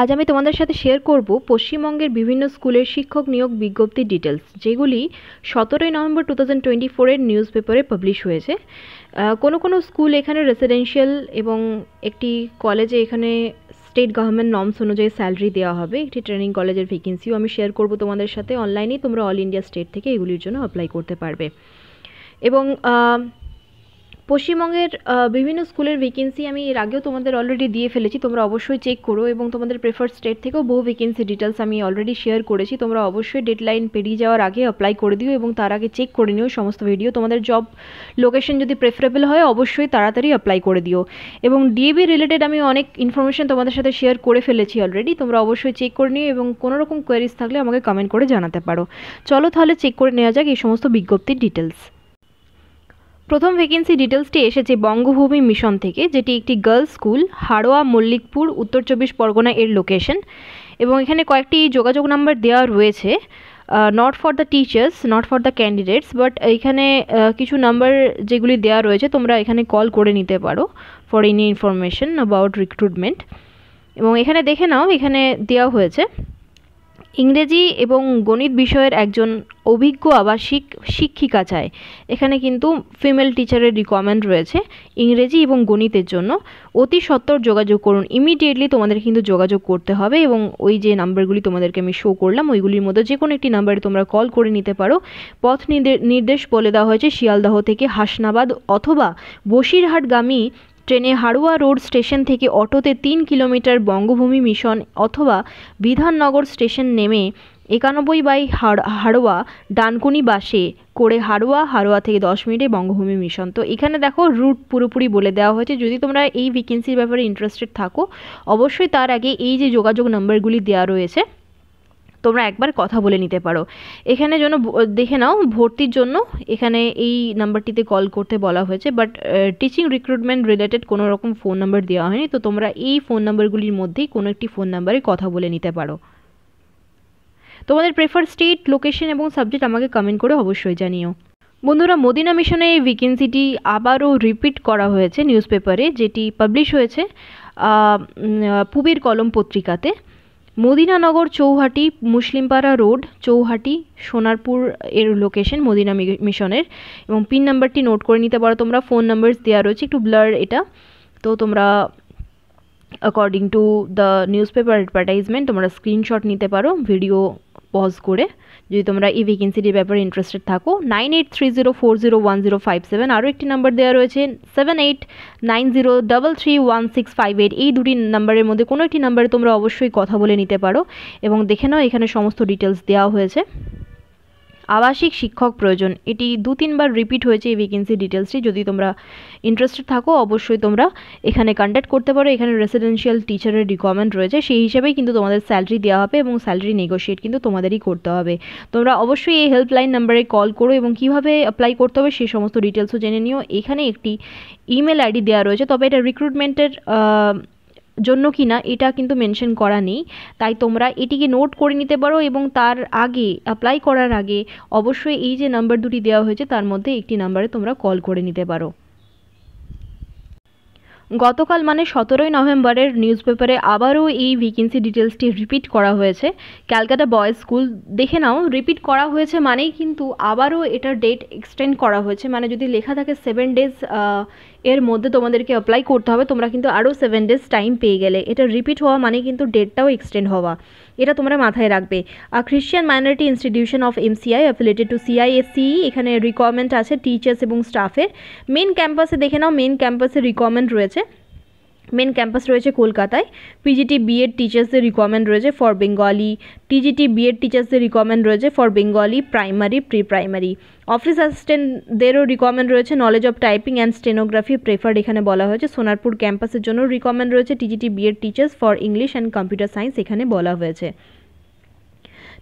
আজ আমি তোমাদের সাথে শেয়ার করব পশ্চিমবঙ্গের বিভিন্ন স্কুলের শিক্ষক নিয়োগ বিজ্ঞপ্তির ডিটেলস, যেগুলি 17ই নভেম্বর 2024-এর নিউজ পেপারে পাবলিশ হয়েছে। কোনো স্কুল এখানে রেসিডেন্সিয়াল এবং একটি কলেজে এখানে স্টেট গভর্নমেন্ট নর্মস অনুযায়ী স্যালারি দেওয়া হবে। একটি ট্রেনিং কলেজের ভ্যাকেন্সিও আমি শেয়ার করব তোমাদের সাথে। অনলাইনেই তোমরা অল ইন্ডিয়া স্টেট থেকে এগুলির জন্য অ্যাপ্লাই করতে পারবে। এবং পশ্চিমবঙ্গের বিভিন্ন স্কুলের ভ্যাকেন্সি আমি এর আগেও তোমাদের অলরেডি দিয়ে ফেলেছি, তোমরা অবশ্যই চেক করো। এবং তোমাদের প্রেফার্ড স্টেট থেকেও বহু ভ্যাকেন্সি ডিটেলস আমি অলরেডি শেয়ার করেছি। তোমরা অবশ্যই ডেডলাইন পেরিয়ে যাওয়ার আগে অ্যাপ্লাই করে দিও এবং তার আগে চেক করে নিও সমস্ত ভিডিও। তোমাদের জব লোকেশন যদি প্রেফারেবল হয় অবশ্যই তাড়াতাড়ি অ্যাপ্লাই করে দিও। এবং ডিএবি রিলেটেড আমি অনেক ইনফরমেশন তোমাদের সাথে শেয়ার করে ফেলেছি অলরেডি, তোমরা অবশ্যই চেক করে নিও এবং কোনো রকম কোয়ারিজ থাকলে আমাকে কমেন্ট করে জানাতে পারো। চলো তাহলে চেক করে নেওয়া যাক এই সমস্ত বিজ্ঞপ্তির ডিটেলস। প্রথম ভ্যাকেন্সি ডিটেলসটি এসেছে বঙ্গভূমি মিশন থেকে, যেটি একটি গার্লস স্কুল, হাড়োয়া, মল্লিকপুর, উত্তর 24 পরগনা এর লোকেশন। এবং এখানে কয়েকটি যোগাযোগ নাম্বার দেওয়া রয়েছে, not for the teachers, not for the candidates, but এখানে কিছু নাম্বার যেগুলি দেওয়া রয়েছে তোমরা এখানে কল করে নিতে পারো for any information about recruitment. এবং এখানে দেখে নাও, এখানে দেওয়া হয়েছে ইংরেজি এবং গণিত বিষয়ের একজন অভিজ্ঞ আবাসিক শিক্ষিকা চায়। এখানে কিন্তু ফিমেল টিচারের রিকোয়ারমেন্ট রয়েছে ইংরেজি এবং গণিতের জন্য। অতি সত্বর যোগাযোগ করুন, ইমিডিয়েটলি তোমাদের কিন্তু যোগাযোগ করতে হবে। এবং ওই যে নাম্বারগুলি তোমাদেরকে আমি শো করলাম ওইগুলির মধ্যে যে কোনো একটি নাম্বারে তোমরা কল করে নিতে পারো। পথ নির্দেশ বলে দেওয়া হয়েছে শিয়ালদহ থেকে হাসনাবাদ অথবা বসিরহাটগামী ট্রেনে হাড়োয়া রোড স্টেশন থেকে অটোতে 3 কিলোমিটার বঙ্গভূমি মিশন অথবা বিধাননগর স্টেশন নেমে 91 হাড়োয়া ডানকুনি বাসে করে হাড়োয়া থেকে 10 মিনিটে বঙ্গভূমি মিশন। তো এখানে দেখো রুট পুরোপুরি বলে দেওয়া হয়েছে। যদি তোমরা এই ভ্যাকেন্সির ব্যাপারে ইন্টারেস্টেড থাকো অবশ্যই তার আগে এই যে যোগাযোগ নাম্বারগুলি দেওয়া রয়েছে তোমরা একবার কথা বলে নিতে পারো। এখানে জন্য দেখে নাও ভর্তির জন্য এখানে এই নাম্বারটিতে কল করতে বলা হয়েছে, বাট টিচিং রিক্রুটমেন্ট রিলেটেড কোনো রকম ফোন নাম্বার দেওয়া হয়নি। তো তোমরা এই ফোন নাম্বারগুলির মধ্যেই কোনো একটি ফোন নাম্বারে কথা বলে নিতে পারো। তোমাদের প্রেফার স্টেট, লোকেশন এবং সাবজেক্ট আমাকে কমেন্ট করে অবশ্যই জানিও। বন্ধুরা, মদিনা মিশনে এই ভ্যাকেন্সিটি আবারও রিপিট করা হয়েছে নিউজ পেপারে, যেটি পাবলিশ হয়েছে পুবের কলম পত্রিকাতে। মদিনানগর চৌহাটি, মুসলিমপাড়া রোড, চৌহাটি, সোনারপুর এর লোকেশন মদিনা মিশনের। এবং পিন নাম্বারটি নোট করে নিতে পারো তোমরা। ফোন নাম্বার দেওয়া রয়েছে, একটু ব্লার এটা, তো তোমরা according to the news paper advertisement তোমরা স্ক্রিনশট নিতে পারো ভিডিও পজ করে, যদি তোমরা এই ভ্যাকেন্সিটির ব্যাপারে ইন্টারেস্টেড থাকো। 9830401057, আরও একটি নাম্বার দেওয়া রয়েছে 7890331658। এই দুটি নাম্বারের মধ্যে কোনো একটি নাম্বারে তোমরা অবশ্যই কথা বলে নিতে পারো। এবং দেখে নাও এখানে সমস্ত ডিটেলস দেওয়া হয়েছে। আবাসিক শিক্ষক প্রয়োজন, এটি 2-3 বার রিপিট হয়েছে এই ভ্যাকেন্সি ডিটেলসটি। যদি তোমরা ইন্টারেস্টেড থাকো অবশ্যই তোমরা এখানে কন্ট্যাক্ট করতে পারো। এখানে রেসিডেন্সিয়াল টিচারের রিকোয়ারমেন্ট রয়েছে, সেই হিসাবেই কিন্তু তোমাদের স্যালারি দেওয়া হবে এবং স্যালারি নেগোশিয়েট কিন্তু তোমাদেরই করতে হবে। তোমরা অবশ্যই এই হেল্পলাইন নাম্বারে কল করো এবং কীভাবে অ্যাপ্লাই করতে হবে সেই সমস্ত ডিটেলসও জেনে নিও। এখানে একটি ইমেল আইডি দেওয়া রয়েছে, তবে এটা রিক্রুটমেন্টের জন্য কি না এটা কিন্তু মেনশন করা নেই, তাই তোমরা এটিকে নোট করে নিতে পারো। এবং তার আগে অ্যাপ্লাই করার আগে অবশ্যই এই যে নাম্বার দুটি দেওয়া হয়েছে তার মধ্যে একটি নাম্বারে তোমরা কল করে নিতে পারো। গতকাল মানে 17ই নভেম্বরের নিউজ পেপারে আবারও এই ভ্যাকেন্সি ডিটেলসটি রিপিট করা হয়েছে। ক্যালকাটা বয়েজ স্কুল, দেখে নাও রিপিট করা হয়েছে মানেই কিন্তু আবারও এটার ডেট এক্সটেন্ড করা হয়েছে। মানে যদি লেখা থাকে 7 ডেজ এর মধ্যে তোমাদেরকে অ্যাপ্লাই করতে হবে, তোমরা কিন্তু আরও 7 ডেজ টাইম পেয়ে গেলে। এটা রিপিট হওয়া মানে কিন্তু ডেটটাও এক্সটেন্ড হওয়া, এটা তোমরা মাথায় রাখবে। Christian minority institution of MCI affiliated to CISCE, এখানে রিকোয়ারমেন্ট আছে টিচার্স এবং স্টাফের। মেন ক্যাম্পাসে দেখে নাও, মেন ক্যাম্পাসে রিকোয়ারমেন্ট রয়েছে। মেন ক্যাম্পাস রয়েছে কলকাতায়। PGT BEd টিচার্সদের রিকোয়ারমেন্ট রয়েছে ফর বেঙ্গলি। TGT BEd টিচার্সদের রিকোয়ারমেন্ট রয়েছে for Bengali primary, pre primary. Office অ্যাসিস্ট্যান্টদেরও রিকোয়ারমেন্ট রয়েছে, knowledge of typing and stenography preferred এখানে বলা হয়েছে। সোনারপুর ক্যাম্পাসের জন্য রিকোয়ারমেন্ট রয়েছে TGT BEd teachers for English and computer science এখানে বলা হয়েছে।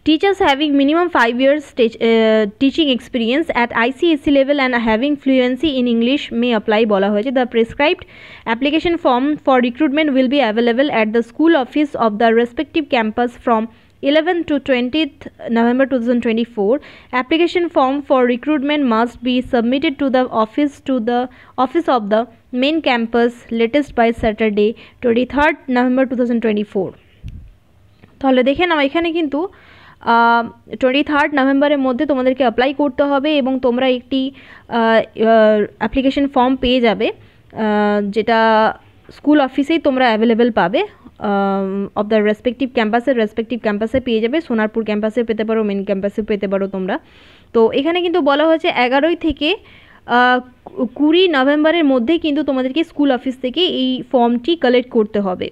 Teachers having minimum 5 years teaching experience at ICSE level and having fluency in English may apply বলা হয়েছে। The prescribed application form for recruitment will be available at the school office of the respective campus from 11th to 20th November 2024. Application form for recruitment must be submitted to the office of the main campus latest by Saturday 23rd November 2024. তাহলে দেখে নাও এখানে কিন্তু 23 নভেম্বরের মধ্যে তোমাদেরকে apply করতে হবে এবং তোমরা একটি অ্যাপ্লিকেশন ফর্ম পেয়ে যাবে, যেটা স্কুল অফিসেই তোমরা অ্যাভেলেবেল পাবে। অফ দ্য রেসপেক্টিভ ক্যাম্পাসে পেয়ে যাবে, সোনারপুর ক্যাম্পাসে পেতে পারো, মেন ক্যাম্পাসে পেতে পারো তোমরা। তো এখানে কিন্তু বলা হয়েছে 11 থেকে 20 নভেম্বরের মধ্যে কিন্তু তোমাদেরকে স্কুল অফিস থেকে এই ফর্মটি কালেক্ট করতে হবে।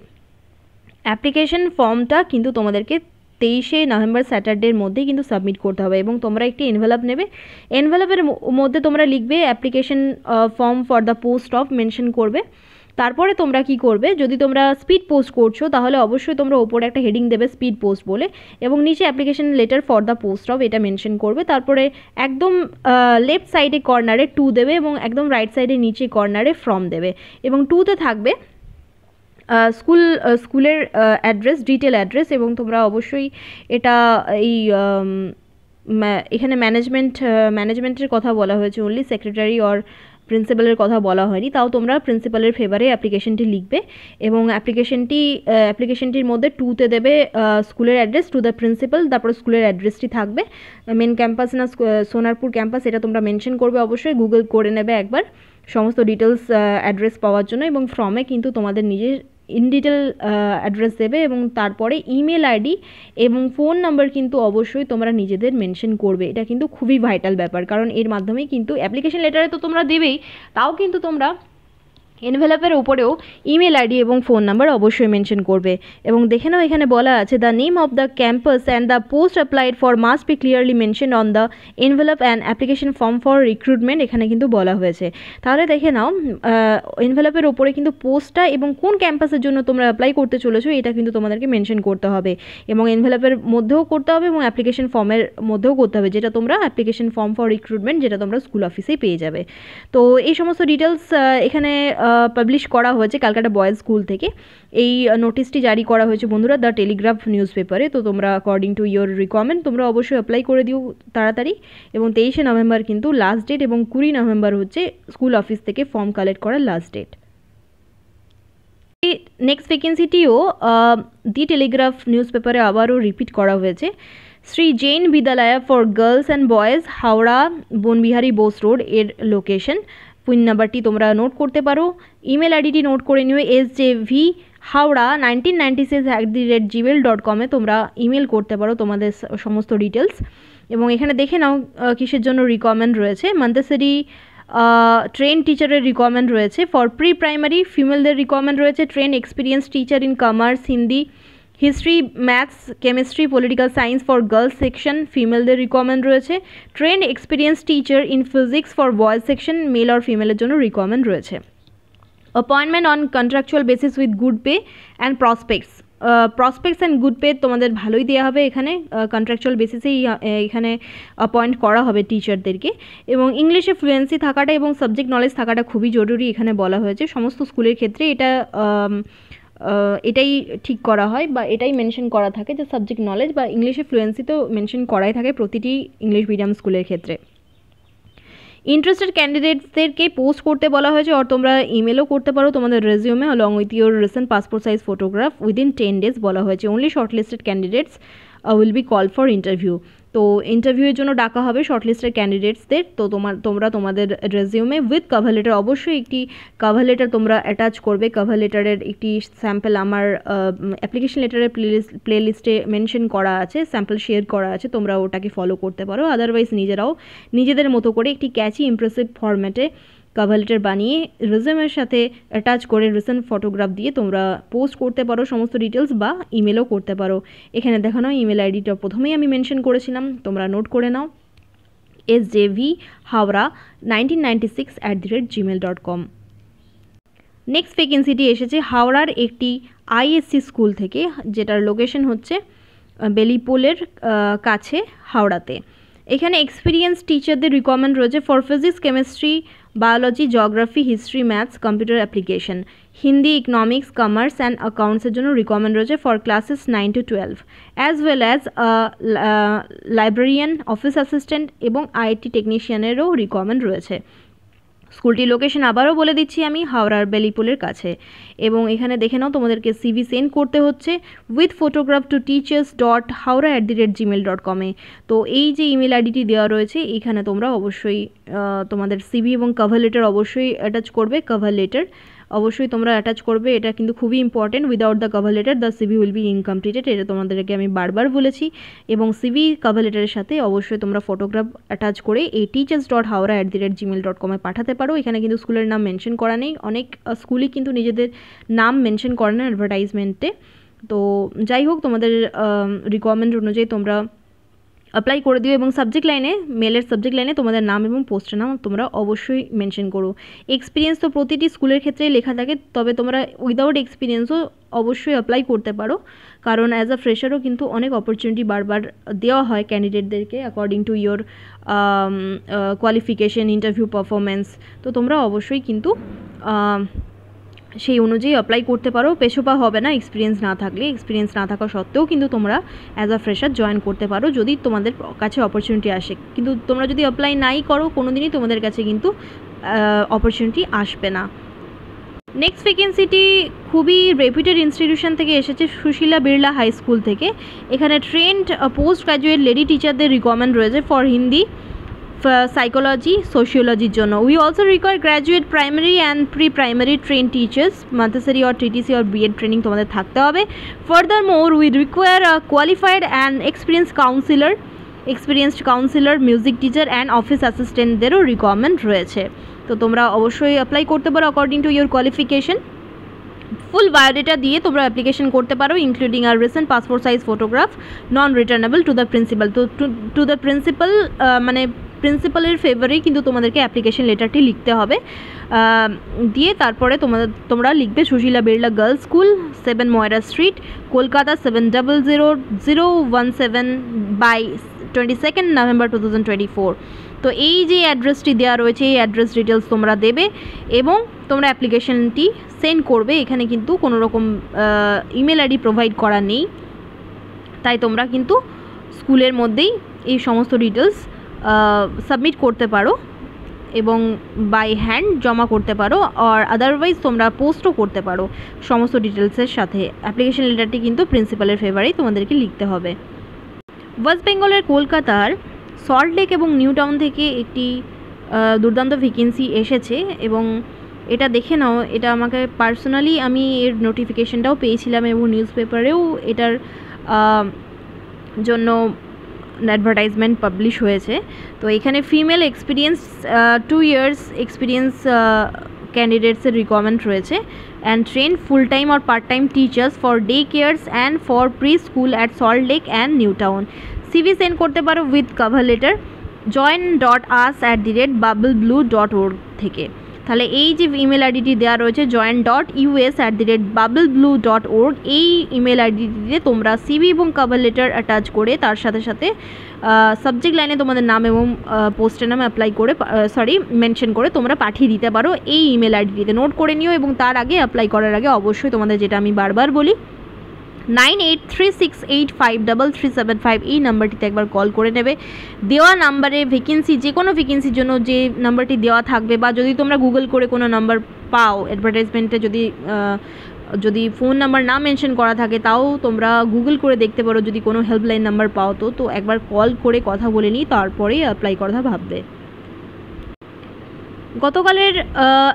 অ্যাপ্লিকেশন ফর্মটা কিন্তু তোমাদেরকে 23 নভেম্বর স্যাটারডের মধ্যে কিন্তু সাবমিট করতে হবে এবং তোমরা একটি এনভেলপ নেবে। এনভেলপের মধ্যে তোমরা লিখবে application form for the post of, mention করবে। তারপরে তোমরা কি করবে, যদি তোমরা স্পিড পোস্ট করছো তাহলে অবশ্যই তোমরা ওপরে একটা হেডিং দেবে স্পিড পোস্ট বলে, এবং নিচে application letter for the post of এটা মেনশন করবে। তারপরে একদম লেফট সাইডে কর্নারে 2 দেবে এবং একদম রাইট সাইডে নিচে কর্নারে ফ্রম দেবে, এবং 2তে থাকবে স্কুলের অ্যাড্রেস, ডিটেল অ্যাড্রেস। এবং তোমরা অবশ্যই এটা এখানে ম্যানেজমেন্টের কথা বলা হয়েছে, অনলি সেক্রেটারি অর প্রিন্সিপালের কথা বলা হয়নি, তাও তোমরা প্রিন্সিপালের ফেভারে অ্যাপ্লিকেশনটি লিখবে এবং অ্যাপ্লিকেশনটির মধ্যে 2তে দেবে স্কুলের অ্যাড্রেস টু দ্য প্রিন্সিপাল, তারপরে স্কুলের অ্যাড্রেসটি থাকবে, মেন ক্যাম্পাস না সোনারপুর ক্যাম্পাস এটা তোমরা মেনশন করবে। অবশ্যই গুগল করে নেবে একবার সমস্ত ডিটেলস অ্যাড্রেস পাওয়ার জন্য, এবং ফর্মে কিন্তু তোমাদের নিজের ইন ডিটেল অ্যাড্রেস দেবে এবং তারপরে ইমেল আইডি এবং ফোন নাম্বার কিন্তু অবশ্যই তোমরা নিজেদের মেনশন করবে। এটা কিন্তু খুবই ভাইটাল ব্যাপার, কারণ এর মাধ্যমেই কিন্তু অ্যাপ্লিকেশন লেটারে তো তোমরা দেবেই, তাও কিন্তু তোমরা এনভেলপের উপরেও ইমেল আইডি এবং ফোন নাম্বার অবশ্যই মেনশন করবে। এবং দেখে নাও এখানে বলা আছে the name of the campus and the post applied for must be clearly mention on the envelope and application form for recruitment, এখানে কিন্তু বলা হয়েছে। তাহলে দেখে নাও এনভেলপের ওপরে কিন্তু পোস্টটা এবং কোন ক্যাম্পাসের জন্য তোমরা অ্যাপ্লাই করতে চলেছো এটা কিন্তু তোমাদেরকে মেনশন করতে হবে, এবং এনভেলপের মধ্যেও করতে হবে এবং অ্যাপ্লিকেশন ফর্মের মধ্যেও করতে হবে, যেটা তোমরা অ্যাপ্লিকেশন ফর্ম ফর রিক্রুটমেন্ট যেটা তোমরা স্কুল অফিসেই পেয়ে যাবে। তো এই সমস্ত ডিটেলস এখানে পাবলিশ করা হয়েছে ক্যালকাটা বয়েজ স্কুল থেকে। এই নোটিশটি জারি করা হয়েছে বন্ধুরা দ্য টেলিগ্রাফ নিউজ পেপারে। তো তোমরা অ্যাকর্ডিং টু ইয়োর রিকোয়ারমেন্ট তোমরা অবশ্যই অ্যাপ্লাই করে দিও তাড়াতাড়ি, এবং 23 নভেম্বর কিন্তু লাস্ট ডেট, এবং 20 নভেম্বর হচ্ছে স্কুল অফিস থেকে ফর্ম কালেক্ট করার লাস্ট ডেট। নেক্সট ভ্যাকেন্সিটিও দি টেলিগ্রাফ নিউজ পেপারে আবারও রিপিট করা হয়েছে। Shri Jain Vidyalaya for girls and boys, Howrah Banabihari Bose road এর লোকেশন। পিন নাম্বারটি তোমরা নোট করতে পারো, ইমেল আইডিটি নোট করে নিও sjv@1996@gmail.com তোমরা ইমেল করতে পারো তোমাদের সমস্ত ডিটেলস। এবং এখানে দেখে নাও কিসের জন্য রিকোয়ারমেন্ট রয়েছে। মন্তেসরি ট্রেন টিচারের রিকোয়ারমেন্ট রয়েছে, ফর প্রি প্রাইমারি ফিমেলদের রিকোয়ারমেন্ট রয়েছে, train experience teacher in commerce, Hindi, history, maths, chemistry, political science for girls section ফিমেলদের রিকোয়ারমেন্ট রয়েছে, train experience teacher in physics for boys section male আর ফিমেলের জন্য রিকোয়ারমেন্ট রয়েছে। Appointment on contractual basis with good pay and prospects and good pay তোমাদের ভালোই দেওয়া হবে এখানে, কন্ট্রাকচুয়াল বেসিসেই এখানে অ্যাপয়েন্ট করা হবে টিচারদেরকে। এবং ইংলিশে ফ্লুয়েন্সি থাকাটা এবং সাবজেক্ট নলেজ থাকাটা খুবই জরুরি এখানে বলা হয়েছে। সমস্ত স্কুলের ক্ষেত্রে এটাই ঠিক করা হয় বা এটাই মেনশন করা থাকে যে সাবজেক্ট নলেজ বা ইংলিশে ফ্লুয়েন্সি তো মেনশন করাই থাকে প্রতিটি ইংলিশ মিডিয়াম স্কুলের ক্ষেত্রে। ইন্টারেস্টেড ক্যান্ডিডেটসদেরকে পোস্ট করতে বলা হয়েছে, আর তোমরা ইমেলও করতে পারো তোমাদের resume along with your recent passport size photograph within 10 days বলা হয়েছে। Only shortlisted candidates will be call for interview. তো ইন্টারভিউয়ের জন্য ডাকা হবে শর্টলিস্টেড ক্যান্ডিডেটসদের। তো তোমরা তোমাদের রেজিউমে উইথ কভার লেটার, অবশ্যই একটি কভার লেটার তোমরা অ্যাটাচ করবে। কভার লেটারের একটি স্যাম্পল আমার অ্যাপ্লিকেশন লেটারের প্লেলিস্টে মেনশন করা আছে, স্যাম্পল শেয়ার করা আছে, তোমরা ওটাকে ফলো করতে পারো। আদারওয়াইজ নিজেরাও নিজেদের মতো করে একটি ক্যাচি ইমপ্রেসিভ ফরম্যাটে কভার লেটার বানিয়ে রেজিউমের সাথে অ্যাটাচ করে রিসেন্ট ফটোগ্রাফ দিয়ে তোমরা পোস্ট করতে পারো সমস্ত ডিটেলস, বা ইমেলও করতে পারো। এখানে দেখানো ইমেল আইডিটা প্রথমেই আমি মেনশন করেছিলাম, তোমরা নোট করে নাও sjv@1996@gmail.com। নেক্সট ভ্যাকেন্সিটি এসেছে হাওড়ার একটি আইএসসি স্কুল থেকে, যেটার লোকেশন হচ্ছে বেলিপোলের কাছে হাওড়াতে। এখানে এক্সপিরিয়েন্স টিচারদের রিকোয়ারমেন্ট রয়েছে for physics, chemistry, biology, geography, history, maths, computer application, Hindi, economics, commerce and অ্যাকাউন্টসের জন্য রিকোয়ারমেন্ট রয়েছে for classes 9 to 12, as well as librarian, office assistant এবং আইটি টেকনিশিয়ানেরও রিকোয়ারমেন্ট রয়েছে। স্কুলটির লোকেশন আবারও বলে দিচ্ছি আমি, হাওড়ার বেলিপুলের কাছে। এবং এখানে দেখে নাও তোমাদেরকে সিভি সেন্ড করতে হচ্ছে উইথ ফটোগ্রাফ টু teachers.howra@gmail.com তো এই যে ইমেল আইডিটি দেওয়া রয়েছে এখানে তোমরা অবশ্যই তোমাদের সিভি এবং কভার লেটার অবশ্যই অ্যাটাচ করবে। কভার লেটার অবশ্যই তোমরা অ্যাটাচ করবে, এটা কিন্তু খুবই important. Without the cover letter the CV will be incompleted, এটা তোমাদেরকে আমি বারবার বলেছি। এবং সিভি কভার লেটারের সাথে অবশ্যই তোমরা ফটোগ্রাফ অ্যাটাচ করে এই teachers.howra@gmail.com পাঠাতে পারো। এখানে কিন্তু স্কুলের নাম মেনশন করা নেই, অনেক স্কুলই কিন্তু নিজেদের নাম মেনশন করে না অ্যাডভার্টাইজমেন্টে। তো যাই হোক, তোমাদের রিকোয়ারমেন্ট অনুযায়ী তোমরা অ্যাপ্লাই করে দিও। এবং সাবজেক্ট লাইনে, মেলের সাবজেক্ট লাইনে তোমাদের নাম এবং পোস্টের নাম তোমরা অবশ্যই মেনশন করো। এক্সপিরিয়েন্স তো প্রতিটি স্কুলের ক্ষেত্রেই লেখা থাকে, তবে তোমরা উইদাউট এক্সপিরিয়েন্সও অবশ্যই অ্যাপ্লাই করতে পারো, কারণ অ্যাজ আ ফ্রেশারও কিন্তু অনেক অপরচুনিটি বারবার দেওয়া হয় ক্যান্ডিডেটদেরকে according to your qualification, interview performance. তো তোমরা অবশ্যই কিন্তু সেই অনুযায়ী অ্যাপ্লাই করতে পারো, পেছোপা হবে না এক্সপিরিয়েন্স না থাকলে। এক্সপিরিয়েন্স না থাকা সত্ত্বেও কিন্তু তোমরা অ্যাজ আ ফ্রেশার জয়েন করতে পারো যদি তোমাদের কাছে অপরচুনিটি আসে। কিন্তু তোমরা যদি অ্যাপ্লাই নাই করো কোনো দিনই তোমাদের কাছে কিন্তু অপরচুনিটি আসবে না। নেক্সট ভ্যাকেন্সিটি খুবই রেপুটেড ইনস্টিটিউশন থেকে এসেছে, সুশীলা বিড়লা হাই স্কুল থেকে। এখানে ট্রেন্ড পোস্ট গ্র্যাজুয়েট লেডি টিচারদের রিকোয়ারমেন্ট রয়েছে ফর হিন্দি, সাইকোলজি, সোশিওলজির জন্য। We also require graduate primary and pre primary train teachers, Montessori or TTC or BEd training তোমাদের থাকতে হবে। Further more we require qualified and experienced counsellor, music teacher and office অ্যাসিস্ট্যান্টদেরও requirement রয়েছে। তো তোমরা অবশ্যই অ্যাপ্লাই করতে পারো according to your qualification. Full biodata দিয়ে তোমরা অ্যাপ্লিকেশন করতে পারো, ইনক্লুডিং আর recent passport size photograph, non returnable to the principal. তো টু দ্য প্রিন্সিপাল মানে প্রিন্সিপালের ফেভারেই কিন্তু তোমাদেরকে অ্যাপ্লিকেশন লেটারটি লিখতে হবে। দিয়ে তারপরে তোমরা লিখবে সুশীলা বিড়লা গার্লস স্কুল, 7 ময়রা স্ট্রিট, কলকাতা 700017 বাই 22 নভেম্বর 2024। তো এই যে অ্যাড্রেসটি দেওয়া রয়েছে এই অ্যাড্রেস ডিটেলস তোমরা দেবে এবং তোমরা অ্যাপ্লিকেশনটি সেন্ড করবে। এখানে কিন্তু কোনো রকম ইমেল আইডি প্রোভাইড করা নেই, তাই তোমরা কিন্তু স্কুলের মধ্যেই এই সমস্ত ডিটেলস সাবমিট করতে পারো এবং বাই হ্যান্ড জমা করতে পারো, আর আদারওয়াইজ তোমরা পোস্টও করতে পারো সমস্ত ডিটেলসের সাথে। অ্যাপ্লিকেশন লেটারটি কিন্তু প্রিন্সিপালের ফেভারেই তোমাদেরকে লিখতে হবে। ওয়েস্ট বেঙ্গলের কলকাতার সল্ট লেক এবং নিউ টাউন থেকে একটি দুর্দান্ত ভ্যাকেন্সি এসেছে এবং এটা দেখে নাও। এটা আমাকে পার্সোনালি আমি এর নোটিফিকেশনটাও পেয়েছিলাম এবং নিউজ পেপারেও এটার জন্য অ্যাডভার্টাইজমেন্ট পাবলিশ হয়েছে। তো এখানে ফিমেল এক্সপিরিয়েন্স 2 years এক্সপিরিয়েন্স ক্যান্ডিডেটসের রিকোয়ারমেন্ট রয়েছে অ্যান্ড ট্রেন ফুল টাইম আর part time teachers for day cares and for pre school at Salt Lake and New Town. CV send করতে পারো উইথ কভার লেটার join.us@bubbleblue.org থেকে। তাহলে এই যে ইমেল আইডিটি দেওয়া রয়েছে join.us@bubbleblue.org, এই ইমেল আইডিটিতে তোমরা সিভি এবং কভার লেটার অ্যাটাচ করে তার সাথে সাথে সাবজেক্ট লাইনে তোমাদের নাম এবং পোস্টের নাম মেনশন করে তোমরা পাঠিয়ে দিতে পারো এই ইমেল আইডিটিতে। নোট করে নিও এবং তার আগে অ্যাপ্লাই করার আগে অবশ্যই তোমাদের, যেটা আমি বারবার বলি, 9836853375 এই নাম্বারটিতে একবার কল করে নেবে। দেওয়া নাম্বারে ভ্যাকেন্সি, যে কোনো ভ্যাকেন্সির জন্য যে নাম্বারটি দেওয়া থাকবে, বা যদি তোমরা গুগল করে কোনো নাম্বার পাও অ্যাডভার্টাইজমেন্টে, যদি ফোন নাম্বার না মেনশন করা থাকে তাও তোমরা গুগল করে দেখতে পারো। যদি কোনো হেল্পলাইন নাম্বার পাও তো একবার কল করে কথা বলে নিই, তারপরেই অ্যাপ্লাই কথা ভাববে। গতকালের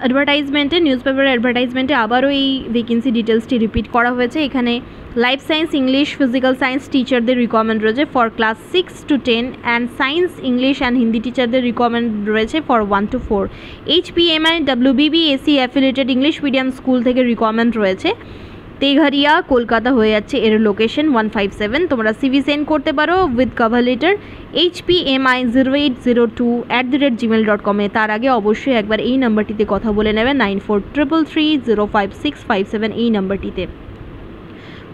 অ্যাডভার্টাইজমেন্টে, নিউজ পেপারের অ্যাডভার্টাইজমেন্টে আবারও এই ভ্যাকেন্সি ডিটেলসটি রিপিট করা হয়েছে। এখানে life science, English, physical science টিচারদের রিকোয়ারমেন্ট রয়েছে for class 6 to 10 and science, English and Hindi টিচারদের রিকোয়ারমেন্ট রয়েছে for 1 to 4। HPMI WBBAC affiliated English medium school থেকে রিকোয়ারমেন্ট রয়েছে। তেঘারিয়া, কলকাতা হয়ে যাচ্ছে এর লোকেশন 157। তোমরা সিভি সেন্ড করতে পারো উইথ কভার লেটার hpmi0802@gmail.com। তার আগে অবশ্যই একবার এই নাম্বারটিতে কথা বলে নেবে 9433305657 এই নাম্বারটিতে।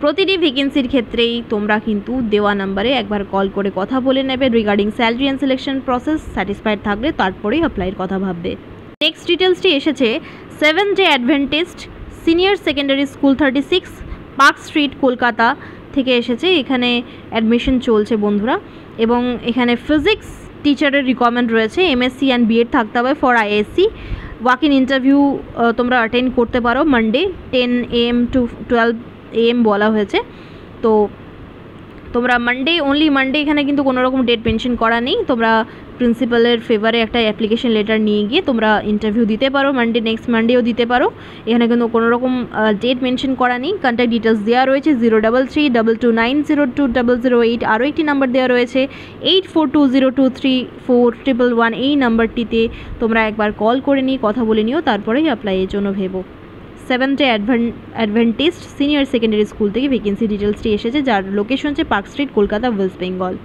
প্রতিটি ভ্যাকেন্সির ক্ষেত্রেই তোমরা কিন্তু দেওয়া নাম্বারে একবার কল করে কথা বলে নেবে regarding salary and selection process. Satisfied থাকলে তারপরেই অ্যাপ্লাইয়ের কথা ভাববে। নেক্সট ডিটেলসটি এসেছে seventh day Adventist senior secondary school 36 park street Kolkata থেকে এসেছে। এখানে অ্যাডমিশন চলছে বন্ধুরা এবং এখানে ফিজিক্স টিচারের রিকোয়ারমেন্ট রয়েছে। MSc অ্যান্ড বিএড থাকতে হবে for ISC walk in interview তোমরা অ্যাটেন্ড করতে পারো মানডে 10 AM to 12 AM বলা হয়েছে। তো তোমরা অনলি মানডে, এখানে কিন্তু কোনো রকম ডেট মেনশন করা নেই। তোমরা প্রিন্সিপালের ফেভারে একটা অ্যাপ্লিকেশন লেটার নিয়ে গিয়ে তোমরা ইন্টারভিউ দিতে পারো, নেক্সট মানডেও দিতে পারো। এখানে কিন্তু কোনো রকম ডেট মেনশন করা নেই। কন্ট্যাক্ট ডিটেলস দেওয়া রয়েছে 03322902008, আরও একটি নাম্বার দেওয়া রয়েছে 8420234111। এই নাম্বারটিতে তোমরা একবার কল করে নিয়ে কথা বলে নিও, তারপরেই অ্যাপ্লাইয়ের জন্য ভেবো। Seventh day Adventist senior secondary school থেকে ভ্যাকেন্সি ডিটেলসটি এসেছে, যার লোকেশন হচ্ছে park street, Kolkata, West Bengal.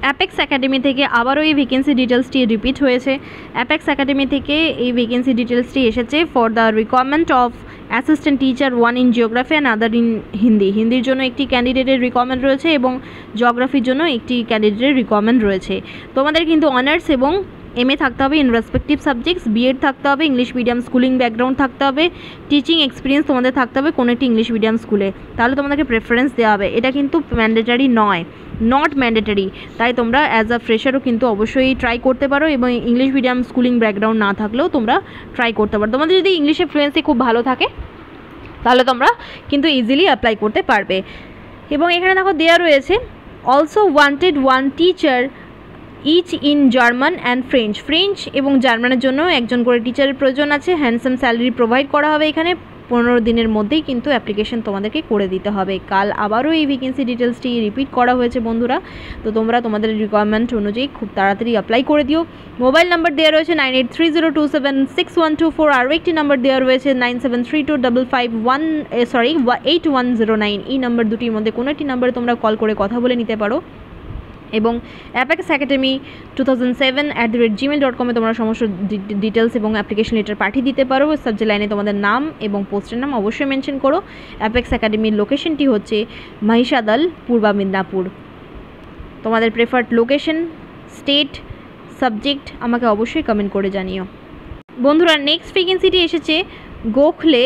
Apex academy থেকে আবারও এই ভ্যাকেন্সি ডিটেলসটি রিপিট হয়েছে। অ্যাপেক্স একাডেমি থেকে এই ভ্যাকেন্সি ডিটেলসটি এসেছে for the requirement of assistant teacher 1 in geography and other in Hindi. হিন্দির জন্য একটি ক্যান্ডিডেটের রিকোয়ারমেন্ট রয়েছে এবং জিওগ্রাফির জন্য একটি ক্যান্ডিডেটের রিকোয়ারমেন্ট রয়েছে। তোমাদের কিন্তু অনার্স এবং MA থাকতে হবে ইন রেসপেক্টিভ সাবজেক্টস, বিএড থাকতে হবে, ইংলিশ মিডিয়াম স্কুলিং ব্যাকগ্রাউন্ড থাকতে হবে, টিচিং এক্সপিরিয়েন্স তোমাদের থাকতে হবে কোনো একটি ইংলিশ মিডিয়াম স্কুলে, তাহলে তোমাদেরকে প্রেফারেন্স দেওয়া হবে। এটা কিন্তু ম্যান্ডেটারি নয়, নট ম্যান্ডেটারি। তাই তোমরা অ্যাজ আ ফ্রেশারও কিন্তু অবশ্যই ট্রাই করতে পারো, এবং ইংলিশ মিডিয়াম স্কুলিং ব্যাকগ্রাউন্ড না থাকলেও তোমরা ট্রাই করতে পারো। তোমাদের যদি ইংলিশে ফ্লুয়েন্সি খুব ভালো থাকে তাহলে তোমরা কিন্তু ইজিলি অ্যাপ্লাই করতে পারবে। এবং এখানে দেখো দেওয়া রয়েছে also wanted 1 teacher each in German and French এবং জার্মানের জন্য একজন করে টিচারের প্রয়োজন আছে। হ্যান্ডসাম স্যালারি প্রোভাইড করা হবে। এখানে 15 দিনের মধ্যেই কিন্তু অ্যাপ্লিকেশন তোমাদেরকে করে দিতে হবে। কাল আবারও এই ভ্যাকেন্সি ডিটেলসটি রিপিট করা হয়েছে বন্ধুরা, তো তোমরা তোমাদের রিকোয়ারমেন্ট অনুযায়ী খুব তাড়াতাড়ি অ্যাপ্লাই করে দিও। মোবাইল নাম্বার দেওয়া রয়েছে 9830276124, আরও একটি নাম্বার দেওয়া রয়েছে 9732558109। এই নাম্বার দুটির মধ্যে কোনো একটি নাম্বারে তোমরা কল করে কথা বলে নিতে পারো। এবং অ্যাপেক্স একাডেমি 2007@gmail.com তোমরা সমস্ত ডিটেলস এবং অ্যাপ্লিকেশন লেটার পাঠিয়ে দিতে পারো। সাবজেক্ট লাইনে তোমাদের নাম এবং পোস্টের নাম অবশ্যই মেনশন করো। অ্যাপেক্স একাডেমির লোকেশনটি হচ্ছে মহিষাদল, পূর্ব মেদিনীপুর। তোমাদের প্রেফার্ড লোকেশন, স্টেট, সাবজেক্ট আমাকে অবশ্যই কমেন্ট করে জানিও। বন্ধুরা নেক্সট ভ্যাকেন্সিটি এসেছে গোখলে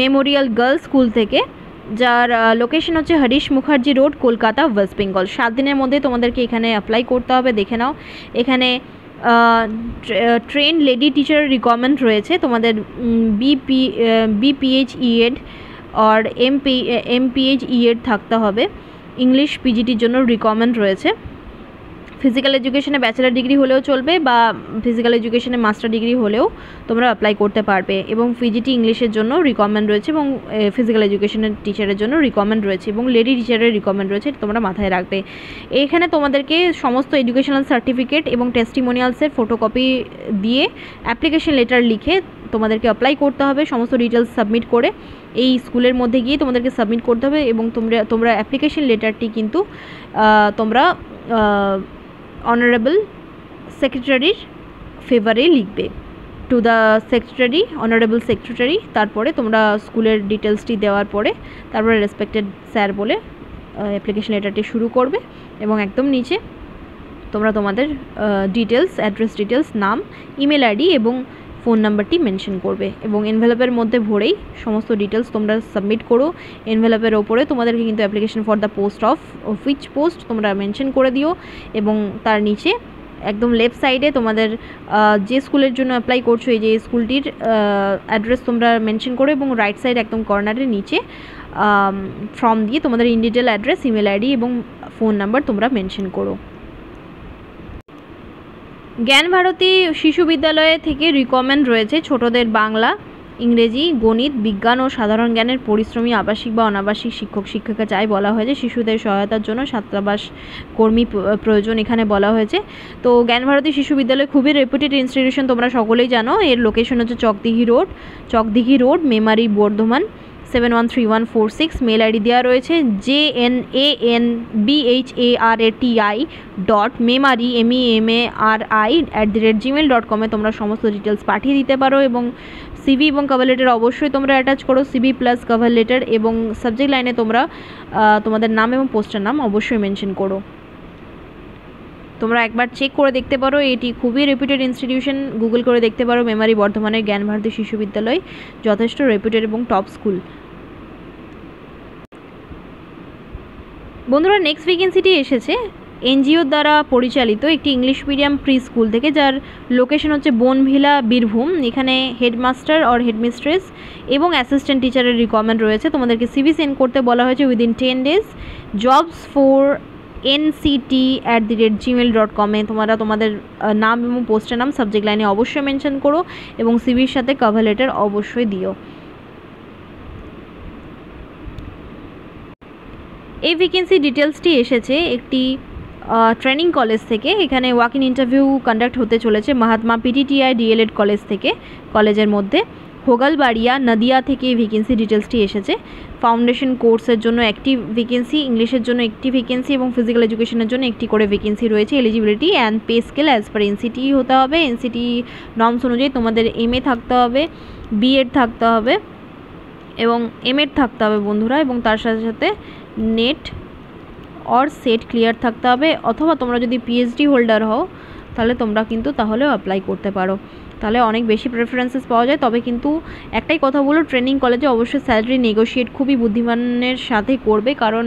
মেমোরিয়াল গার্লস স্কুল থেকে, যার লোকেশন হচ্ছে হরিশ মুখার্জি রোড, কলকাতা, ওয়েস্ট বেঙ্গল। 7 দিনের মধ্যে তোমাদেরকে এখানে অ্যাপ্লাই করতে হবে। দেখে নাও, এখানে ট্রেন লেডি টিচারের রিকোয়ারমেন্ট রয়েছে। তোমাদের BPHED আর MPHED থাকতে হবে। ইংলিশ PGTর জন্য রিকোয়ারমেন্ট রয়েছে। ফিজিক্যাল এডুকেশনে ব্যাচেলার ডিগ্রি হলেও চলবে, বা ফিজিক্যাল এডুকেশনে মাস্টার ডিগ্রি হলেও তোমরা অ্যাপ্লাই করতে পারবে। এবং PGT ইংলিশের জন্য রিকোয়ারমেন্ট রয়েছে, এবং ফিজিক্যাল এডুকেশনের টিচারের জন্য রিকোয়ারমেন্ট রয়েছে, এবং লেডি টিচারের রিকোয়ারমেন্ট রয়েছে, তোমরা মাথায় রাখবে। এখানে তোমাদেরকে সমস্ত এডুকেশনাল সার্টিফিকেট এবং টেস্টিমোনিয়ালসের ফটোকপি দিয়ে অ্যাপ্লিকেশন লেটার লিখে তোমাদেরকে অ্যাপ্লাই করতে হবে। সমস্ত ডিটেলস সাবমিট করে এই স্কুলের মধ্যে গিয়ে তোমাদেরকে সাবমিট করতে হবে। এবং তোমরা অ্যাপ্লিকেশন লেটারটি কিন্তু তোমরা অনারেবল সেক্রেটারির ফেভারে লিখবে, to the secretary, honourable secretary. তারপরে তোমরা স্কুলের ডিটেলসটি দেওয়ার পরে তারপরে রেসপেক্টেড স্যার বলে অ্যাপ্লিকেশন লেটারটি শুরু করবে। এবং একদম নিচে তোমরা তোমাদের ডিটেলস, অ্যাড্রেস ডিটেলস, নাম, ইমেল আইডি এবং ফোন নাম্বারটি মেনশন করবে। এবং এনভেলপের মধ্যে ভরেই সমস্ত ডিটেলস তোমরা সাবমিট করো। এনভেলপের ওপরে তোমাদেরকে কিন্তু application for the post of which post তোমরা মেনশন করে দিও। এবং তার নিচে একদম লেফট সাইডে তোমাদের যে স্কুলের জন্য অ্যাপ্লাই করছো এই যে স্কুলটির অ্যাড্রেস তোমরা মেনশন করো। এবং রাইট সাইড একদম কর্নারের নিচে ফর্ম দিয়ে তোমাদের in detail address, email ID এবং ফোন নাম্বার তোমরা মেনশন করো। জ্ঞান ভারতী শিশু বিদ্যালয় থেকে রিকমেন্ড রয়েছে ছোটদের বাংলা, ইংরেজি, গণিত, বিজ্ঞান ও সাধারণ জ্ঞানের পরিশ্রমী আবাসিক বা অনাবাসিক শিক্ষক শিক্ষিকা চাই বলা হয়েছে। শিশুদের সহায়তার জন্য ছাত্রাবাস কর্মী প্রয়োজন এখানে বলা হয়েছে। তো জ্ঞান ভারতী শিশু বিদ্যালয় খুবই রেপুটেড ইনস্টিটিউশন, তোমরা সকলেই জানো। এর লোকেশন হচ্ছে Chakdighi road, Memari, Bardhaman 713146। Mail ID দেওয়া রয়েছে jananbati.memari@gmail.com তোমরা সমস্ত ডিটেলস পাঠিয়ে দিতে পারো। এবং সিভি এবং কভার লেটার অবশ্যই তোমরা অ্যাটাচ করো, সিভি প্লাস কভার লেটার। এবং সাবজেক্ট লাইনে তোমরা তোমাদের নাম এবং পোস্টের নাম অবশ্যই মেনশন করো। তোমরা একবার চেক করে দেখতে পারো, এটি খুবই রেপুটেড ইনস্টিটিউশন, গুগল করে দেখতে পারো। মেমারি বর্ধমানের জ্ঞান ভারতী শিশু বিদ্যালয় যথেষ্ট রেপুটেড এবং টপ স্কুল। বন্ধুরা নেক্সট ভ্যাকেন্সিটি এসেছে এনজিও দ্বারা পরিচালিত একটি ইংলিশ মিডিয়াম প্রি স্কুল থেকে, যার লোকেশন হচ্ছে বনভিলা, বীরভূম। এখানে হেডমাস্টার অর হেডমিস্ট্রেস এবং অ্যাসিস্ট্যান্ট টিচারের রিকোয়ারমেন্ট রয়েছে। তোমাদেরকে সিভি সেন্ড করতে বলা হয়েছে within 10 days। Jobs for nct@gmail.com তোমরা তোমাদের নাম এবং পোস্টের নাম সাবজেক্ট লাইনে অবশ্যই মেনশন করো এবং সিভির সাথে কভার লেটার অবশ্যই দিও। এই ভ্যাকেন্সি ডিটেলসটি এসেছে একটি ট্রেনিং কলেজ থেকে। এখানে ওয়াক ইন ইন্টারভিউ কন্ডাক্ট হতে চলেছে মহাত্মা পিটিটিআই ডিএলএড কলেজ থেকে, কলেজের মধ্যে হোগালবাড়িয়া নদিয়া থেকে এই ভ্যাকেন্সি ডিটেলসটি এসেছে। ফাউন্ডেশন কোর্সের জন্য একটি ভ্যাকেন্সি, ইংলিশের জন্য একটি ভ্যাকেন্সি এবং ফিজিক্যাল এডুকেশনের জন্য একটি করে ভ্যাকেন্সি রয়েছে। Eligibility and pay scale as per NCT হতে হবে। এনসিটি নর্মস অনুযায়ী তোমাদের এমএ থাকতে হবে, বিএড থাকতে হবে এবং এমএড থাকতে হবে বন্ধুরা, এবং তার সাথে সাথে নেট অর সেট ক্লিয়ার থাকতে হবে, অথবা তোমরা যদি পিএইচডি হোল্ডার হও তাহলে তোমরা কিন্তু তাহলেও অ্যাপ্লাই করতে পারো, তাহলে অনেক বেশি প্রেফারেন্সেস পাওয়া যায়। তবে কিন্তু একটাই কথা বলো, ট্রেনিং কলেজে অবশ্যই স্যালারি নেগোশিয়েট খুবই বুদ্ধিমানের সাথে করবে, কারণ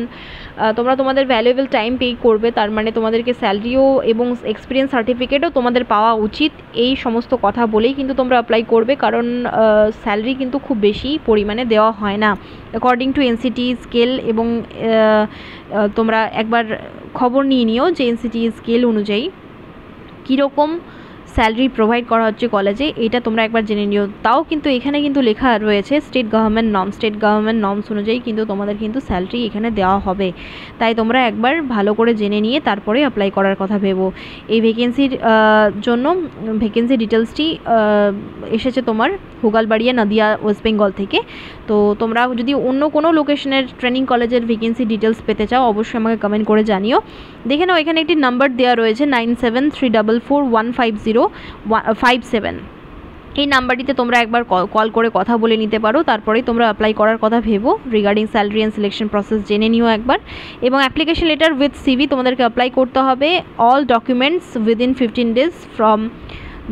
তোমরা তোমাদের ভ্যালুয়েবল টাইম পে করবে, তার মানে তোমাদেরকে স্যালারিও এবং এক্সপিরিয়েন্স সার্টিফিকেটও তোমাদের পাওয়া উচিত। এই সমস্ত কথা বলেই কিন্তু তোমরা অ্যাপ্লাই করবে, কারণ স্যালারি কিন্তু খুব বেশি পরিমাণে দেওয়া হয় না অ্যাকর্ডিং টু এনসিটি স্কেল। এবং তোমরা একবার খবর নিয়ে নিও যে এনসিটি স্কেল অনুযায়ী কীরকম স্যালারি প্রোভাইড করা হচ্ছে কলেজে, এটা তোমরা একবার জেনে নিও। তাও কিন্তু এখানে কিন্তু লেখা রয়েছে স্টেট গভর্নমেন্ট নর্মস অনুযায়ী কিন্তু তোমাদের কিন্তু স্যালারি এখানে দেওয়া হবে, তাই তোমরা একবার ভালো করে জেনে নিয়ে তারপরে অ্যাপ্লাই করার কথা ভেবো। এই ভ্যাকেন্সির জন্য ভ্যাকেন্সি ডিটেলসটি এসেছে তোমার হোগালবাড়িয়া নদিয়া ওয়েস্ট বেঙ্গল থেকে। তো তোমরা যদি অন্য কোনো লোকেশনের ট্রেনিং কলেজের ভ্যাকেন্সি ডিটেলস পেতে চাও অবশ্যই আমাকে কমেন্ট করে জানিও। দেখে নাও এখানে একটি নাম্বার দেওয়া রয়েছে 9734415057। এই নাম্বারটিতে তোমরা একবার কল করে কথা বলে নিতে পারো, তারপরেই তোমরা অ্যাপ্লাই করার কথা ভেবো। Regarding salary and selection process জেনে নিও একবার, এবং অ্যাপ্লিকেশন লেটার উইথ সিভি তোমাদেরকে অ্যাপ্লাই করতে হবে। All documents within 15 days from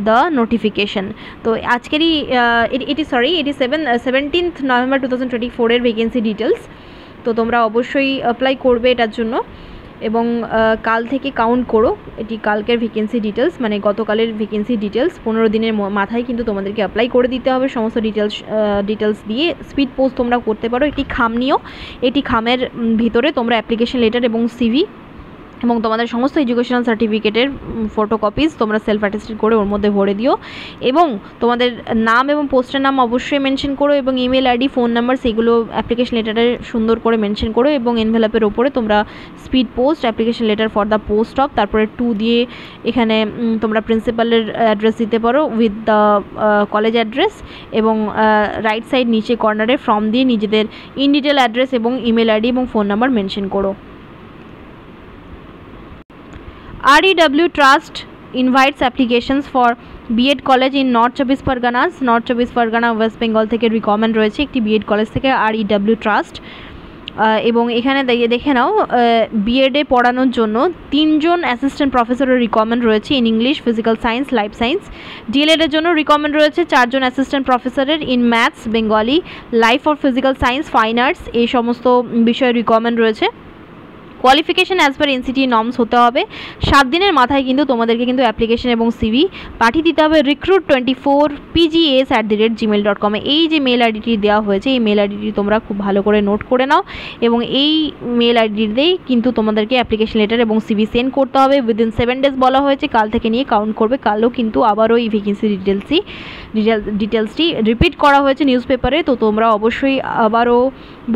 the notification. তো আজকেরই এটি 17th November 2024 ভ্যাকেন্সি ডিটেলস। তো তোমরা অবশ্যই অ্যাপ্লাই করবে এটার জন্য, এবং কাল থেকে কাউন্ট করো। এটি কালকের ভ্যাকেন্সি ডিটেলস, মানে গতকালের ভ্যাকেন্সি ডিটেলস। 15 দিনের মাথায় কিন্তু তোমাদেরকে অ্যাপ্লাই করে দিতে হবে সমস্ত ডিটেলস দিয়ে। স্পিড পোস্ট তোমরা করতে পারো, এটি খাম নিও। এটি খামের ভিতরে তোমরা অ্যাপ্লিকেশন লেটার এবং সিভি এবং তোমাদের সমস্ত এডুকেশনাল সার্টিফিকেটের ফটোকপিস তোমরা সেলফ অ্যাটেস্টেড করে ওর মধ্যে ভরে দিও, এবং তোমাদের নাম এবং পোস্টের নাম অবশ্যই মেনশন করো, এবং ইমেল আইডি, ফোন নাম্বার সেগুলো অ্যাপ্লিকেশন লেটারে সুন্দর করে মেনশন করো, এবং এনভেলপের ওপরে তোমরা speed post application letter for the post of, তারপরে 2 দিয়ে এখানে তোমরা প্রিন্সিপালের অ্যাড্রেস দিতে পারো উইথ দ্য কলেজ অ্যাড্রেস, এবং রাইট সাইড নিচে কর্নারে ফ্রম দিয়ে নিজেদের ইন ডিটেল অ্যাড্রেস এবং ইমেল আইডি এবং ফোন নাম্বার মেনশন করো। REW Trust invites applications for B.Ed College in North 24 Pargana West Bengal থেকে রিকমেন্ড রয়েছে একটি B.Ed কলেজ থেকে REW Trust। এবং এখানে দেখে নাও বিএডে পড়ানোর জন্য 3 জন অ্যাসিস্ট্যান্ট প্রফেসরের রিকমেন্ড রয়েছে in English, physical science, life science. ডিএলএডের জন্য রিকমেন্ড রয়েছে 4 জন অ্যাসিস্ট্যান্ট প্রফেসরের in maths, Bengali, life or physical science, fine arts, এই সমস্ত বিষয়ে রিকমেন্ড রয়েছে। Qualification as per NCT norms হতে হবে। 7 দিনের মাথায় কিন্তু তোমাদেরকে কিন্তু অ্যাপ্লিকেশন এবং সিভি পাঠিয়ে দিতে হবে recruit24pgas@gmail.com এই যে মেল আইডিটি দেওয়া হয়েছে, এই মেল আইডিটি তোমরা খুব ভালো করে নোট করে নাও, এবং এই মেল আইডিতেই কিন্তু তোমাদেরকে অ্যাপ্লিকেশন লেটার এবং সিভি সেন্ড করতে হবে উইদিন 7 days বলা হয়েছে। কাল থেকে নিয়ে কাউন্ট করবে, কালও কিন্তু আবারও এই ভ্যাকেন্সি ডিটেলসটি রিপিট করা হয়েছে নিউজ পেপারে। তো তোমরা অবশ্যই আবারও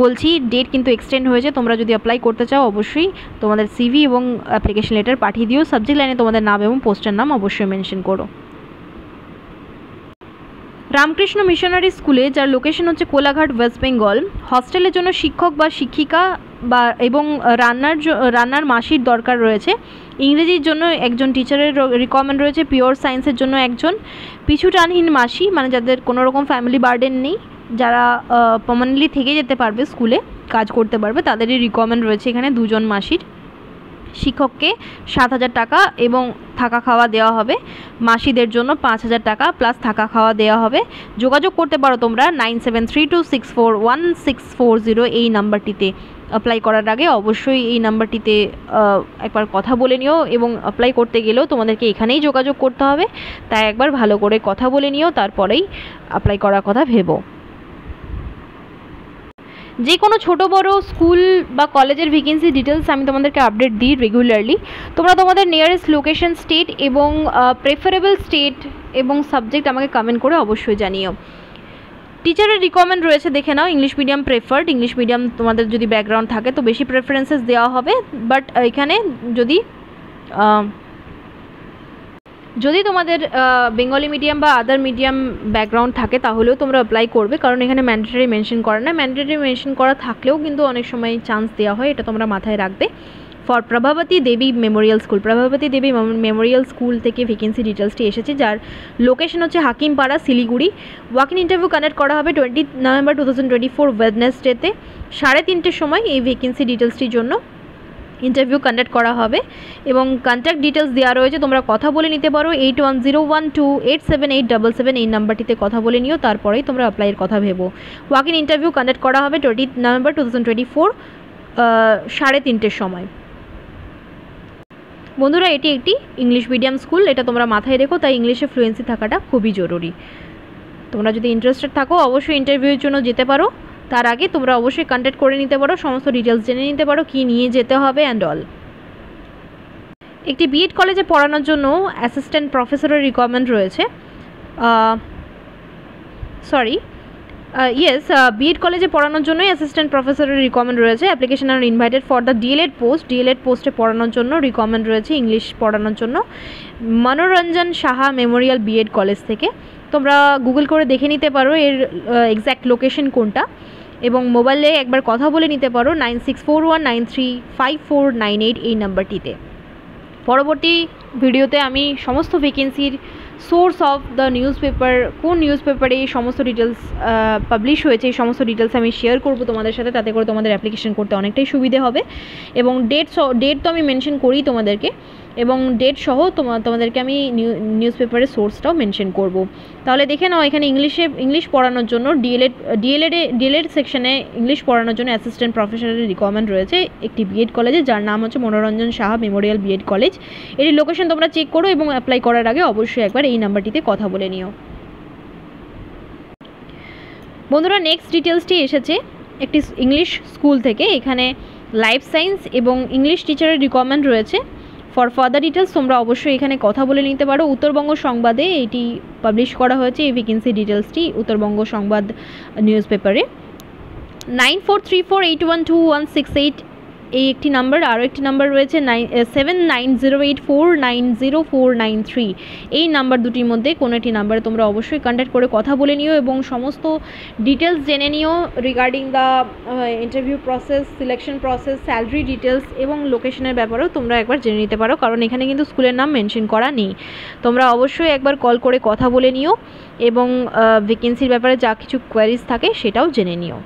বলছি ডেট কিন্তু এক্সটেন্ড হয়েছে, তোমরা যদি অ্যাপ্লাই করতে চাও অবশ্যই তোমাদের সিভি এবং অ্যাপ্লিকেশন লেটার পাঠিয়ে দিও। সাবজেক্ট লাইনে তোমাদের নাম এবং পোস্টের নাম অবশ্যই মেনশন করো। রামকৃষ্ণ মিশনারি স্কুলে, যার লোকেশন হচ্ছে কোলাঘাট, ওয়েস্ট বেঙ্গল, হস্টেলের জন্য শিক্ষক বা শিক্ষিকা এবং রান্নার মাসির দরকার রয়েছে। ইংরেজির জন্য একজন টিচারের রিকমেন্ড রয়েছে, পিওর সায়েন্সের জন্য একজন, পিছুটানহীন মাসি মানে যাদের কোনো রকম ফ্যামিলি বার্ডেন নেই, যারা পার্মানেন্টলি থেকে যেতে পারবে স্কুলে কাজ করতে পারবে, তাদেরই রিকমেন্ড রয়েছে এখানে 2 জন মাসির। শিক্ষককে 7,000 টাকা এবং থাকা খাওয়া দেওয়া হবে, মাসিদের জন্য 5,000 টাকা প্লাস থাকা খাওয়া দেওয়া হবে। যোগাযোগ করতে পারো তোমরা 9732641640 এই নাম্বারটিতে। অ্যাপ্লাই করার আগে অবশ্যই এই নাম্বারটিতে একবার কথা বলে নিও, এবং অ্যাপ্লাই করতে গেলেও তোমাদেরকে এখানেই যোগাযোগ করতে হবে, তাই একবার ভালো করে কথা বলে নিও, তারপরেই অ্যাপ্লাই করার কথা ভেবো। যে কোনো ছোটো বড়ো স্কুল বা কলেজের ভ্যাকেন্সি ডিটেলস আমি তোমাদেরকে আপডেট দিই রেগুলারলি। তোমরা তোমাদের নিয়ারেস্ট লোকেশন, স্টেট এবং প্রেফারেবল স্টেট এবং সাবজেক্ট আমাকে কমেন্ট করে অবশ্যই জানিও। টিচারের রিকমেন্ড রয়েছে, দেখে নাও। English medium preferred, English medium তোমাদের যদি ব্যাকগ্রাউন্ড থাকে তো বেশি প্রেফারেন্সেস দেওয়া হবে, বাট এখানে যদি তোমাদের বেঙ্গলি মিডিয়াম বা আদার মিডিয়াম ব্যাকগ্রাউন্ড থাকে তাহলেও তোমরা অ্যাপ্লাই করবে, কারণ এখানে ম্যান্ডেটরি মেনশন করা না। ম্যান্ডেটরি মেনশন করা থাকলেও কিন্তু অনেক সময় চান্স দেওয়া হয়, এটা তোমরা মাথায় রাখবে। For Prabhabati Debi memorial school, Prabhabati Debi memorial school থেকে ভ্যাকেন্সি ডিটেলসটি এসেছে, যার লোকেশন হচ্ছে Hakimpara, Siliguri. Walk in interview connect করা হবে 20 নভেম্বর 2024 ওয়েডনেসডেতে 3:30 সময়। এই ভ্যাকেন্সি ডিটেলসটির জন্য ইন্টারভিউ কন্ডাক্ট করা হবে এবং কন্ট্যাক্ট ডিটেলস দেওয়া রয়েছে, তোমরা কথা বলে নিতে পারো। 8101287877 এই নাম্বারটিতে কথা বলে নিও, তারপরেই তোমরা অ্যাপ্লাইয়ের কথা ভেবো। ওয়াক ইন ইন্টারভিউ কন্ডাক্ট করা হবে 20 নভেম্বর 2024 3:30 সময়। বন্ধুরা, এটি একটি ইংলিশ মিডিয়াম স্কুল, এটা তোমরা মাথায় রেখো, তাই ইংলিশে ফ্লুয়েন্সি থাকাটা খুবই জরুরি। তোমরা যদি ইন্টারেস্টেড থাকো অবশ্যই ইন্টারভিউর জন্য যেতে পারো, তার আগে তোমরা অবশ্যই কন্ট্যাক্ট করে নিতে পারো, সমস্ত ডিটেলস জেনে নিতে পারো কী নিয়ে যেতে হবে অ্যান্ড অল। একটি বিএড কলেজে পড়ানোর জন্য অ্যাসিস্ট্যান্ট প্রফেসরের রিকোয়ারমেন্ট রয়েছে। বিএড কলেজে পড়ানোর জন্যই অ্যাসিস্ট্যান্ট প্রফেসরের রিকোয়ারমেন্ট রয়েছে। Application are invited for the DElEd post, DElEd পোস্টে পড়ানোর জন্য রিকোয়ারমেন্ট রয়েছে, ইংলিশ পড়ানোর জন্য। Manoranjan Saha memorial BEd college থেকে। তোমরা গুগল করে দেখে নিতে পারো এর এক্স্যাক্ট লোকেশন কোনটা, এবং মোবাইলে একবার কথা বলে নিতে পারো 9641935498 এই নাম্বারটিতে। পরবর্তী ভিডিওতে আমি সমস্ত ভ্যাকেন্সির source of the news paper, কোন নিউজ পেপারে এই সমস্ত ডিটেলস পাবলিশ হয়েছে, এই সমস্ত ডিটেলস আমি শেয়ার করব তোমাদের সাথে, তাতে করে তোমাদের অ্যাপ্লিকেশন করতে অনেকটাই সুবিধে হবে। এবং ডেট তো আমি মেনশন করি তোমাদেরকে, এবং ডেট সহ তোমাদেরকে আমি নিউজ পেপারের সোর্সটাও মেনশন করব। তাহলে দেখে নাও, এখানে ইংলিশ পড়ানোর জন্য ডিএলএড সেকশনে ইংলিশ পড়ানোর জন্য অ্যাসিস্ট্যান্ট প্রফেসরের রিকোয়ারমেন্ট রয়েছে একটি বিএড কলেজে, যার নাম হচ্ছে মনোরঞ্জন সাহা মেমোরিয়াল বিএড কলেজ। এটির লোকেশন তোমরা চেক করো এবং অ্যাপ্লাই করার আগে অবশ্যই একবার এই নাম্বারটিতে কথা বলে নিও। বন্ধুরা, নেক্সট ডিটেলসটি এসেছে একটি ইংলিশ স্কুল থেকে। এখানে লাইফ সায়েন্স এবং ইংলিশ টিচারের রিকোয়ারমেন্ট রয়েছে। ফর ফার্দার ডিটেলস তোমরা অবশ্যই এখানে কথা বলে নিতে পারো। উত্তরবঙ্গ সংবাদে এটি পাবলিশ করা হয়েছে, এই ভ্যাকেন্সি ডিটেলসটি উত্তরবঙ্গ সংবাদ নিউজ পেপারে। 9434812168 এই একটি নাম্বার, আরও একটি নাম্বার রয়েছে 7908490493। এই নাম্বার দুটির মধ্যে কোনো একটি নাম্বারে তোমরা অবশ্যই কন্ট্যাক্ট করে কথা বলে নিও এবং সমস্ত ডিটেলস জেনে নিও regarding the interview process, selection process, salary details এবং লোকেশনের ব্যাপারেও তোমরা একবার জেনে নিতে পারো, কারণ এখানে কিন্তু স্কুলের নাম মেনশন করা নেই। তোমরা অবশ্যই একবার কল করে কথা বলে নিও এবং ভ্যাকেন্সির ব্যাপারে যা কিছু কোয়ারিজ থাকে সেটাও জেনে নিও।